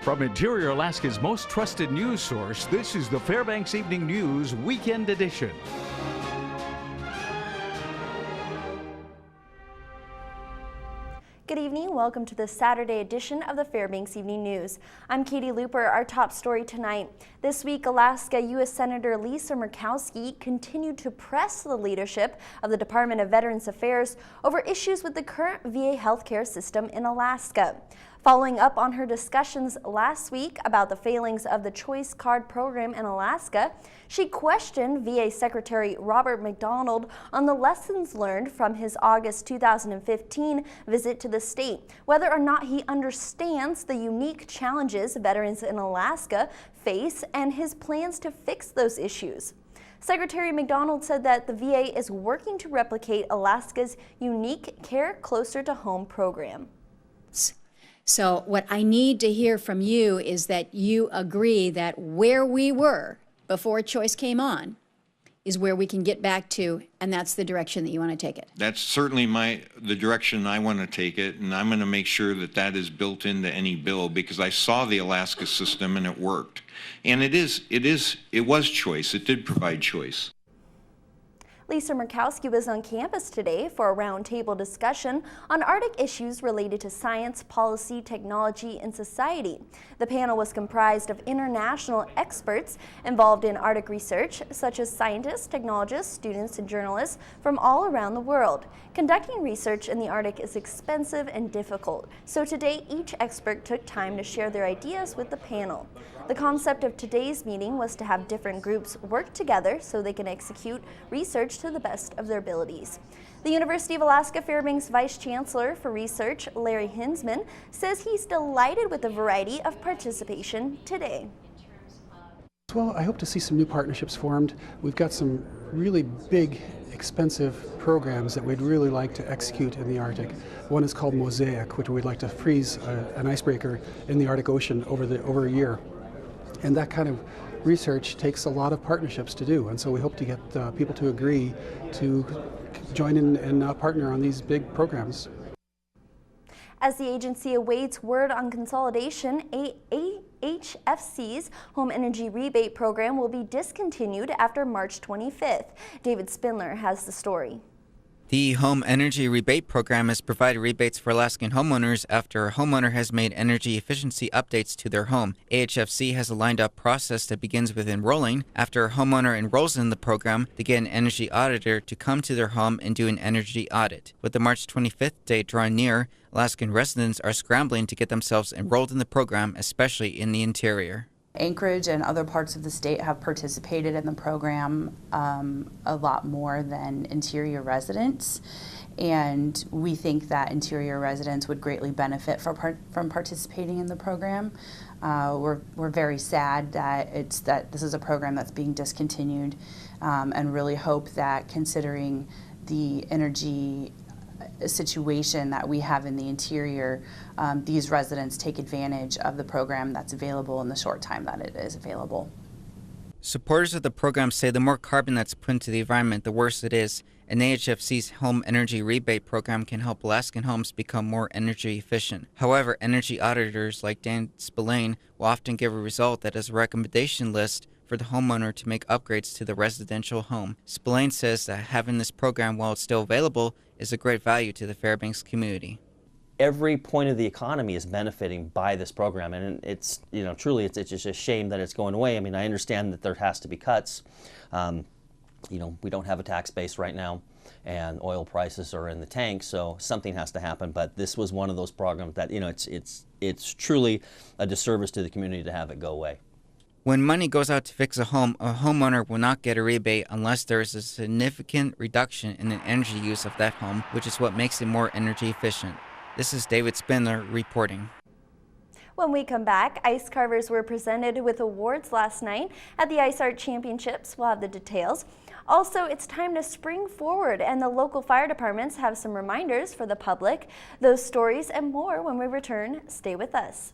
From Interior Alaska's most trusted news source, this is the Fbx Evening News Weekend Edition. Good evening. Welcome to the Saturday edition of the Fbx Evening News. I'm Katie Looper. Our top story tonight. This week, Alaska U.S. Senator Lisa Murkowski continued to press the leadership of the Department of Veterans Affairs over issues with the current VA healthcare system in Alaska. Following up on her discussions last week about the failings of the Choice Card program in Alaska, she questioned VA Secretary Robert McDonald on the lessons learned from his August 2015 visit to the state, whether or not he understands the unique challenges veterans in Alaska face and his plans to fix those issues. Secretary McDonald said that the VA is working to replicate Alaska's unique Care Closer to Home program. So what I need to hear from you is that you agree that where we were before Choice came on is where we can get back to, and that's the direction that you want to take it. That's certainly the direction I want to take it, and I'm going to make sure that that is built into any bill, because I saw the Alaska system and it worked. And it was choice. It did provide choice. Lisa Murkowski was on campus today for a roundtable discussion on Arctic issues related to science, policy, technology, and society. The panel was comprised of international experts involved in Arctic research, such as scientists, technologists, students, and journalists from all around the world. Conducting research in the Arctic is expensive and difficult, so today each expert took time to share their ideas with the panel. The concept of today's meeting was to have different groups work together so they can execute research to the best of their abilities. The University of Alaska Fairbanks Vice Chancellor for Research, Larry Hinsman, says he's delighted with the variety of participation today. Well, I hope to see some new partnerships formed. We've got some really big, expensive programs that we'd really like to execute in the Arctic. One is called Mosaic, which we'd like to freeze an icebreaker in the Arctic Ocean over a year. And that kind of research takes a lot of partnerships to do, and so we hope to get people to agree to join in and partner on these big programs. As the agency awaits word on consolidation, HFC's Home Energy Rebate Program will be discontinued after March 25th. David Spindler has the story. The Home Energy Rebate Program has provided rebates for Alaskan homeowners after a homeowner has made energy efficiency updates to their home. AHFC has a lined-up process that begins with enrolling. After a homeowner enrolls in the program, they get an energy auditor to come to their home and do an energy audit. With the March 25th date drawing near, Alaskan residents are scrambling to get themselves enrolled in the program, especially in the interior. Anchorage and other parts of the state have participated in the program a lot more than interior residents, and we think that interior residents would greatly benefit from participating in the program. We're very sad that this is a program that's being discontinued, and really hope that, considering the energy situation that we have in the interior, these residents take advantage of the program that's available in the short time that it is available. Supporters of the program say the more carbon that's put into the environment, the worse it is, and AHFC's Home Energy Rebate Program can help Alaskan homes become more energy efficient. However, energy auditors like Dan Spillane will often give a result that has a recommendation list for the homeowner to make upgrades to the residential home. Spillane says that having this program, while it's still available, is a great value to the Fairbanks community. Every point of the economy is benefiting by this program, and it's, truly it's just a shame that it's going away. I mean, I understand that there has to be cuts. We don't have a tax base right now, and oil prices are in the tank, so something has to happen. But this was one of those programs that, it's truly a disservice to the community to have it go away. When money goes out to fix a homeowner will not get a rebate unless there is a significant reduction in the energy use of that home, which is what makes it more energy efficient. This is David Spindler reporting. When we come back, ice carvers were presented with awards last night at the Ice Art Championships. We'll have the details. Also, it's time to spring forward, and the local fire departments have some reminders for the public. Those stories and more when we return. Stay with us.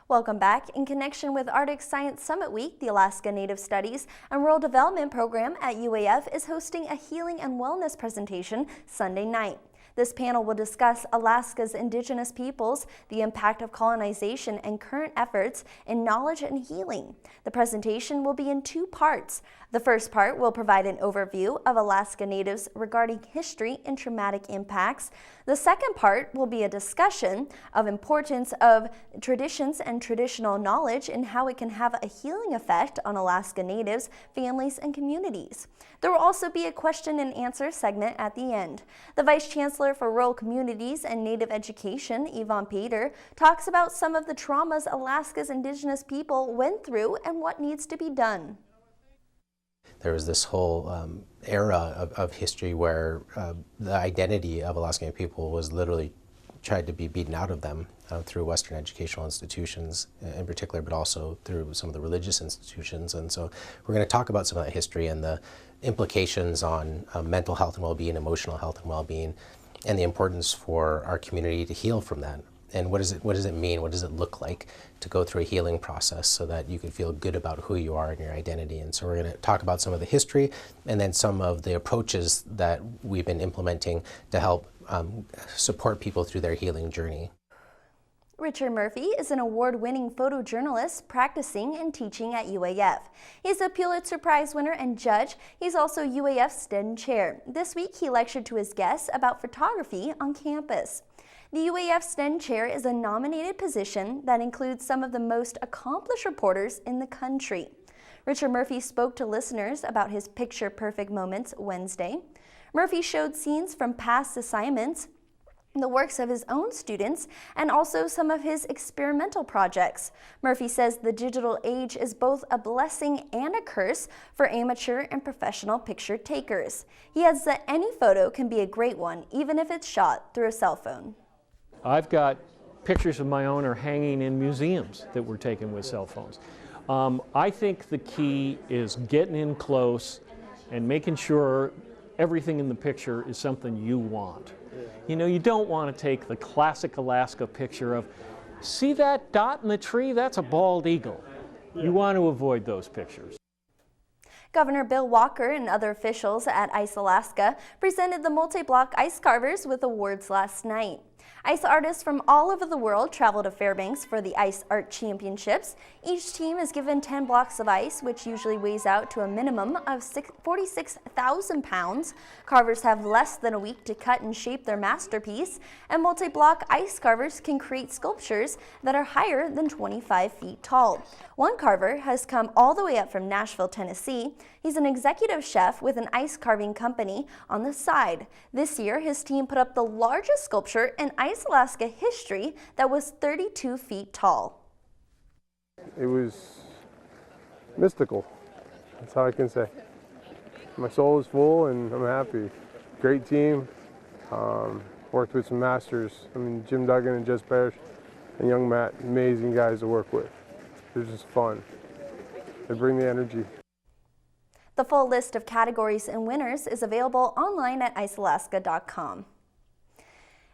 Welcome back. In connection with Arctic Science Summit Week, the Alaska Native Studies and Rural Development Program at UAF is hosting a healing and wellness presentation Sunday night. This panel will discuss Alaska's indigenous peoples, the impact of colonization, and current efforts in knowledge and healing. The presentation will be in 2 parts. The first part will provide an overview of Alaska Natives regarding history and traumatic impacts. The second part will be a discussion of importance of traditions and traditional knowledge and how it can have a healing effect on Alaska Natives, families, and communities. There will also be a question and answer segment at the end. The Vice Chancellor for Rural Communities and Native Education, Yvonne Pater, talks about some of the traumas Alaska's indigenous people went through and what needs to be done. There was this whole era of history where the identity of Alaskan people was literally tried to be beaten out of them through Western educational institutions in particular, but also through some of the religious institutions. And so we're going to talk about some of that history and the implications on mental health and well-being, emotional health and well-being, and the importance for our community to heal from that. And what does it mean? What does it look like to go through a healing process so that you can feel good about who you are and your identity? And so we're going to talk about some of the history and then some of the approaches that we've been implementing to help support people through their healing journey. Richard Murphy is an award-winning photojournalist practicing and teaching at UAF. He's a Pulitzer Prize winner and judge. He's also UAF's STEM chair. This week he lectured to his guests about photography on campus. The UAF STEM chair is a nominated position that includes some of the most accomplished reporters in the country. Richard Murphy spoke to listeners about his picture-perfect moments Wednesday. Murphy showed scenes from past assignments, the works of his own students, and also some of his experimental projects. Murphy says the digital age is both a blessing and a curse for amateur and professional picture takers. He adds that any photo can be a great one, even if it's shot through a cell phone. I've got pictures of my own are hanging in museums that were taken with cell phones. I think the key is getting in close and making sure everything in the picture is something you want. You know, you don't want to take the classic Alaska picture of, see that dot in the tree? That's a bald eagle. You want to avoid those pictures. Governor Bill Walker and other officials at ICE Alaska presented the multi-block ice carvers with awards last night. Ice artists from all over the world travel to Fairbanks for the Ice Art Championships. Each team is given 10 blocks of ice, which usually weighs out to a minimum of 46,000 pounds. Carvers have less than a week to cut and shape their masterpiece, and multi-block ice carvers can create sculptures that are higher than 25 feet tall. One carver has come all the way up from Nashville, Tennessee. He's an executive chef with an ice carving company on the side. This year, his team put up the largest sculpture in Ice Alaska history that was 32 feet tall. It was mystical, that's how I can say. My soul is full and I'm happy. Great team, worked with some masters. I mean, Jim Duggan and Jess Parrish and young Matt, amazing guys to work with. It was just fun. They bring the energy. The full list of categories and winners is available online at icealaska.com.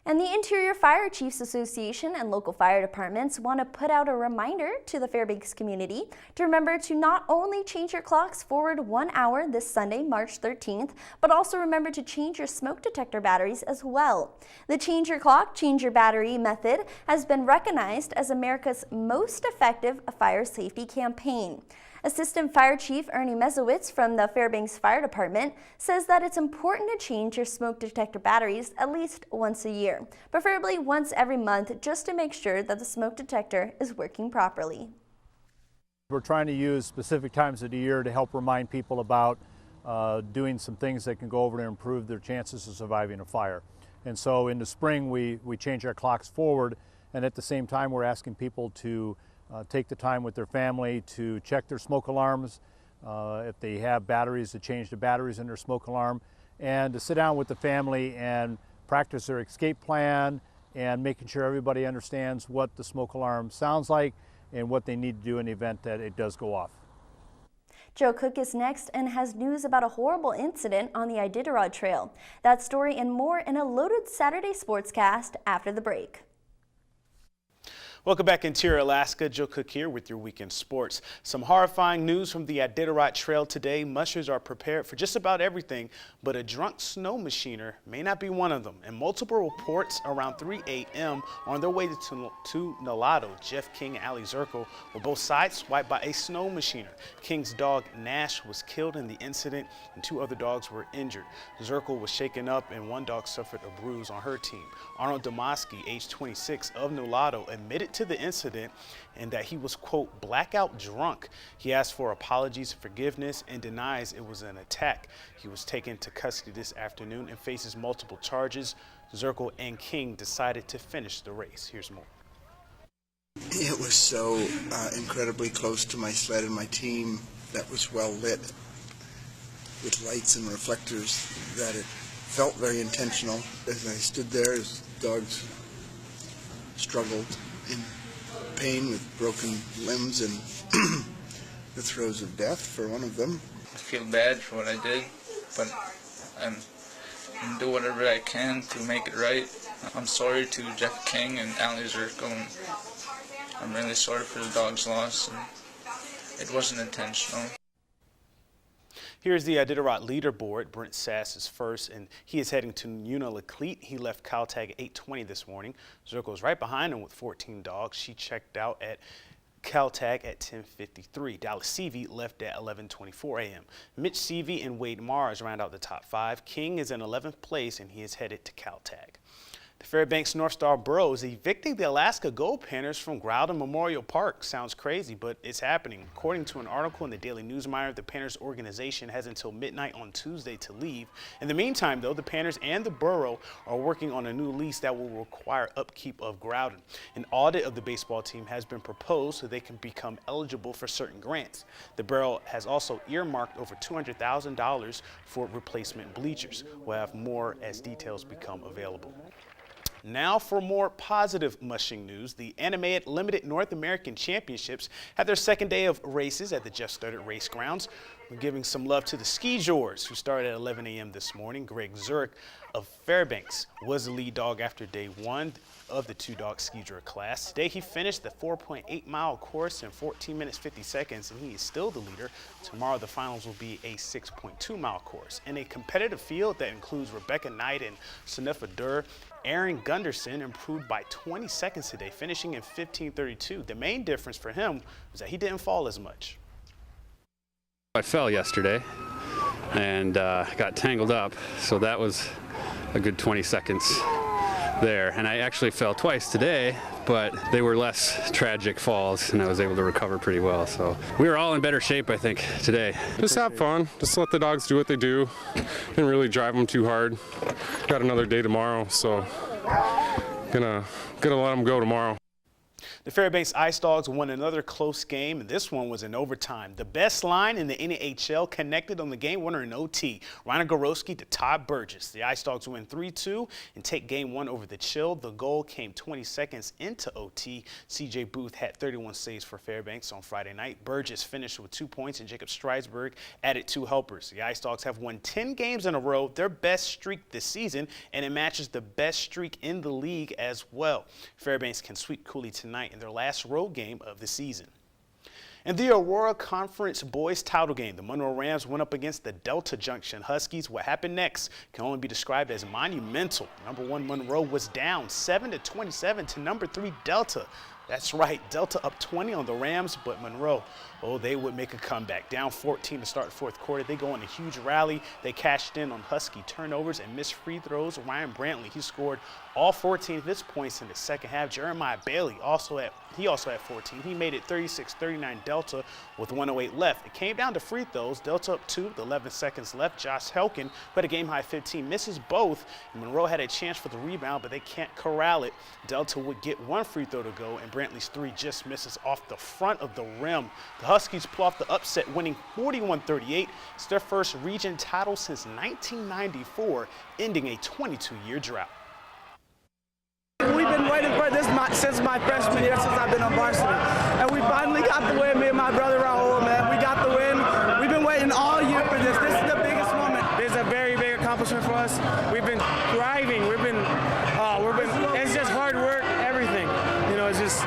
And the Interior Fire Chiefs Association and local fire departments want to put out a reminder to the Fairbanks community to remember to not only change your clocks forward 1 hour this Sunday, March 13th, but also remember to change your smoke detector batteries as well. The Change Your Clock, Change Your Battery method has been recognized as America's most effective fire safety campaign. Assistant Fire Chief Ernie Mezowitz from the Fairbanks Fire Department says that it's important to change your smoke detector batteries at least once a year, preferably once every month, just to make sure that the smoke detector is working properly. We're trying to use specific times of the year to help remind people about doing some things that can go over to improve their chances of surviving a fire. And so in the spring we change our clocks forward, and at the same time we're asking people to take the time with their family to check their smoke alarms, if they have batteries, to change the batteries in their smoke alarm, and to sit down with the family and practice their escape plan and making sure everybody understands what the smoke alarm sounds like and what they need to do in the event that it does go off. Joe Cook is next and has news about a horrible incident on the Iditarod Trail. That story and more in a loaded Saturday sportscast after the break. Welcome back, Interior Alaska. Joe Cook here with your weekend sports. Some horrifying news from the Iditarod Trail today. Mushers are prepared for just about everything, but a drunk snow machiner may not be one of them. And multiple reports around 3 a.m. on their way to Nolado, Jeff King and Allie Zirkle were both sideswiped by a snow machiner. King's dog Nash was killed in the incident, and 2 other dogs were injured. Zirkle was shaken up, and 1 dog suffered a bruise on her team. Arnold Domoski, age 26, of Nolado, admitted to the incident and that he was, quote, blackout drunk. He asked for apologies and forgiveness and denies it was an attack. He was taken to custody this afternoon and faces multiple charges. Zirkle and King decided to finish the race. Here's more. It was so incredibly close to my sled and my team that was well lit with lights and reflectors that it felt very intentional. As I stood there, as dogs struggled in pain with broken limbs and the throes of death for one of them. I feel bad for what I did, but I'm do whatever I can to make it right. I'm sorry to Jeff King and Allie Zirkle. I'm really sorry for the dog's loss. And it wasn't intentional. Here's the Iditarod leaderboard. Brent Sass is first, and he is heading to Unalakleet. He left Caltag at 8:20 this morning. Zirkle is right behind him with 14 dogs. She checked out at Caltag at 10:53. Dallas Seavey left at 11:24 a.m. Mitch Seavey and Wade Mars round out the top 5. King is in 11th place, and he is headed to Caltag. The Fairbanks North Star Borough is evicting the Alaska Gold Panthers from Groudon Memorial Park. Sounds crazy, but it's happening. According to an article in the Daily Newsmire, the Panthers organization has until midnight on Tuesday to leave. In the meantime, though, the Panthers and the borough are working on a new lease that will require upkeep of Groudon. An audit of the baseball team has been proposed so they can become eligible for certain grants. The borough has also earmarked over $200,000 for replacement bleachers. We'll have more as details become available. Now for more positive mushing news. The Animated Limited North American Championships had their second day of races at the Jeff Studdard Race Grounds. We're giving some love to the Ski Jors, who started at 11 a.m. this morning. Greg Zurich of Fairbanks was the lead dog after day 1 of the 2-dog ski jor class. Today he finished the 4.8-mile course in 14 minutes 50 seconds, and he is still the leader. Tomorrow the finals will be a 6.2-mile course. In a competitive field that includes Rebecca Knight and Sunifa Durr, Aaron Gunderson improved by 20 seconds today, finishing in 15:32. The main difference for him was that he didn't fall as much. I fell yesterday and got tangled up, so that was a good 20 seconds there. And I actually fell twice today, but they were less tragic falls, and I was able to recover pretty well. So we were all in better shape, I think, today. Just have fun. Just let the dogs do what they do. Didn't really drive them too hard. Got another day tomorrow, so gonna let them go tomorrow. The Fairbanks Ice Dogs won another close game, and this one was in overtime. The best line in the NHL connected on the game winner in OT. Ryan Gorowski to Todd Burgess. The Ice Dogs win 3-2 and take game 1 over the Chill. The goal came 20 seconds into OT. CJ Booth had 31 saves for Fairbanks on Friday night. Burgess finished with 2 points, and Jacob Streisberg added 2 helpers. The Ice Dogs have won 10 games in a row, their best streak this season, and it matches the best streak in the league as well. Fairbanks can sweep Cooley tonight in their last road game of the season. In the Aurora Conference boys title game, the Monroe Rams went up against the Delta Junction Huskies. What happened next can only be described as monumental. Number 1 Monroe was down 7-27 to number 3 Delta. That's right, Delta up 20 on the Rams, but Monroe, they would make a comeback. Down 14 to start the 4th quarter. They go on a huge rally. They cashed in on Husky turnovers and missed free throws. Ryan Brantley, he scored all 14 of his points in the second half. Jeremiah Bailey also had 14. He made it 36-39 Delta with 1:08 left. It came down to free throws. Delta up 2 with 11 seconds left. Josh Helkin, who had a game-high 15, misses both. Monroe had a chance for the rebound, but they can't corral it. Delta would get 1 free throw to go, and Brantley's 3 just misses off the front of the rim. The Huskies pull off the upset, winning 41-38. It's their first region title since 1994, ending a 22-year drought. We've been waiting for this since my freshman year, since I've been on varsity. And we finally got the win, me and my brother Raul, man. We got the win. We've been waiting all year for this. This is the biggest moment. This is a very big accomplishment for us. We've been thriving. It's just hard work, everything. It's just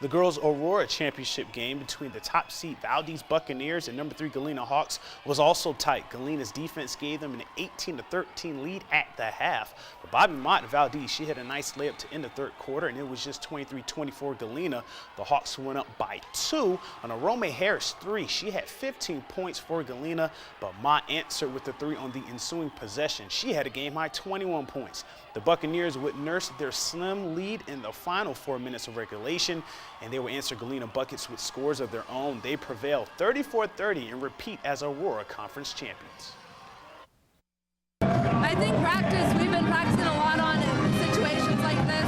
The girls' Aurora championship game between the top seed Valdez Buccaneers and number 3 Galena Hawks was also tight. Galena's defense gave them an 18-13 lead at the half. But Bobby Mott, Valdez, she had a nice layup to end the third quarter, and it was just 23-24 Galena. The Hawks went up by 2 on a Rome Harris 3. She had 15 points for Galena, but Mott answered with the 3 on the ensuing possession. She had a game-high 21 points. The Buccaneers would nurse their slim lead in the final 4 minutes of regulation, and they would answer Galena buckets with scores of their own. They prevailed 34-30 and repeat as Aurora Conference champions. I think we've been practicing a lot on situations like this,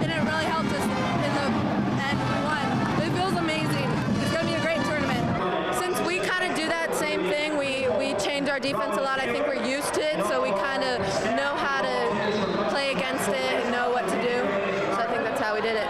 and it really helped us in the end. We won. It feels amazing. It's going to be a great tournament. Since we kind of do that same thing, we change our defense a lot. I think we're used to it, so we kind of know how to play against it and know what to do. So I think that's how we did it.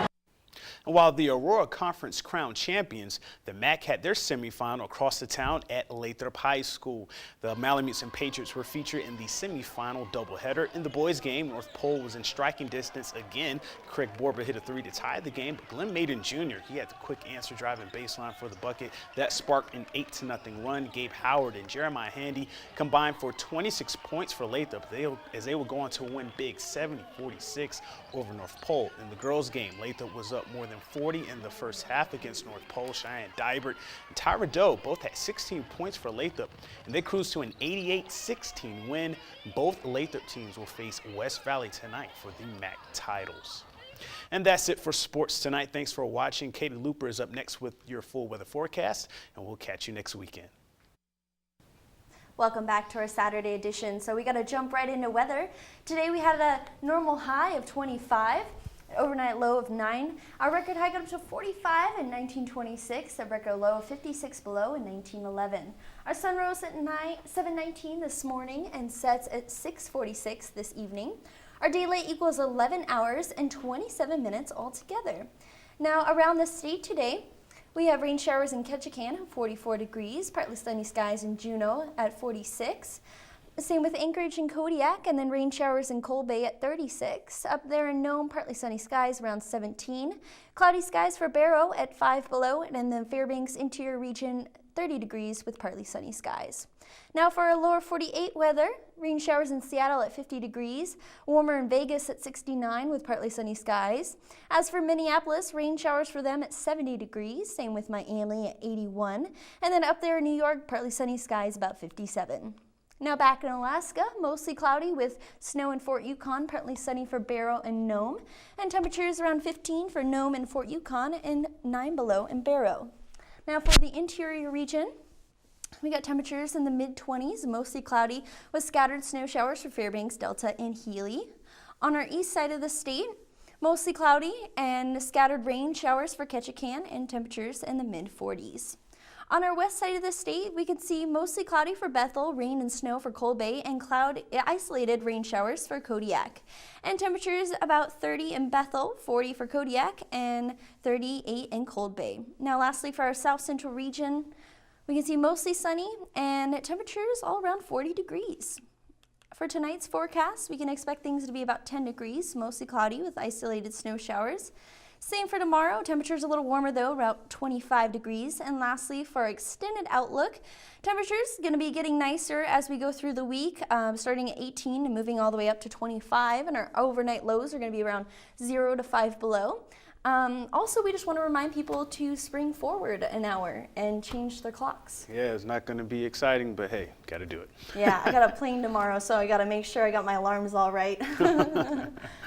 And while the Aurora Conference crowned champions, the MAC had their semifinal across the town at Lathrop High School. The Malamutes and Patriots were featured in the semifinal doubleheader. In the boys' game, North Pole was in striking distance again. Craig Borba hit a 3 to tie the game, but Glenn Maiden Jr., he had the quick answer driving baseline for the bucket. That sparked an 8-0 run. Gabe Howard and Jeremiah Handy combined for 26 points for Lathrop as they would go on to win big 70-46 over North Pole. In the girls' game, Lathrop was up more than 40 in the first half against North Pole. Cheyenne Dybert and Tyra Doe both had 16 points for Lathrop, and they cruised to an 88-16 win. Both Lathrop teams will face West Valley tonight for the MAC titles. And that's it for sports tonight. Thanks for watching. Katie Looper is up next with your full weather forecast, and we'll catch you next weekend. Welcome back to our Saturday edition. So we got to jump right into weather. Today we had a normal high of 25. Overnight low of 9. Our record high got up to 45 in 1926. A record low of 56 below in 1911. Our sun rose at 7:19 this morning and sets at 6:46 this evening. Our daylight equals 11 hours and 27 minutes altogether. Now around the state today, we have rain showers in Ketchikan, 44 degrees, partly sunny skies in Juneau at 46. Same with Anchorage and Kodiak, and then rain showers in Cold Bay at 36. Up there in Nome, partly sunny skies around 17. Cloudy skies for Barrow at 5 below, and then Fairbanks interior region 30 degrees with partly sunny skies. Now for our lower 48 weather, rain showers in Seattle at 50 degrees, warmer in Vegas at 69 with partly sunny skies. As for Minneapolis, rain showers for them at 70 degrees, same with Miami at 81. And then up there in New York, partly sunny skies about 57. Now back in Alaska, mostly cloudy with snow in Fort Yukon, partly sunny for Barrow and Nome, and temperatures around 15 for Nome and Fort Yukon and 9 below in Barrow. Now for the interior region, we got temperatures in the mid-20s, mostly cloudy with scattered snow showers for Fairbanks, Delta, and Healy. On our east side of the state, mostly cloudy and scattered rain showers for Ketchikan and temperatures in the mid-40s. On our west side of the state, we can see mostly cloudy for Bethel, rain and snow for Cold Bay, and isolated rain showers for Kodiak. And temperatures about 30 in Bethel, 40 for Kodiak, and 38 in Cold Bay. Now lastly, for our south central region, we can see mostly sunny and temperatures all around 40 degrees. For tonight's forecast, we can expect things to be about 10 degrees, mostly cloudy with isolated snow showers. Same for tomorrow, temperatures a little warmer though, about 25 degrees. And lastly, for our extended outlook, temperatures going to be getting nicer as we go through the week, starting at 18 and moving all the way up to 25. And our overnight lows are going to be around 0 to 5 below. Also, we just want to remind people to spring forward an hour and change their clocks. Yeah, it's not going to be exciting, but hey, got to do it. Yeah, I got a plane tomorrow, so I got to make sure I got my alarms all right.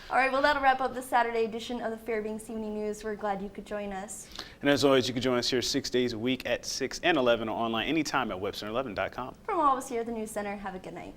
All right, well, that'll wrap up this Saturday edition of the Fbx Evening News. We're glad you could join us. And as always, you can join us here 6 days a week at 6 and 11 or online anytime at webcenter11.com. From all of us here at the News Center, have a good night.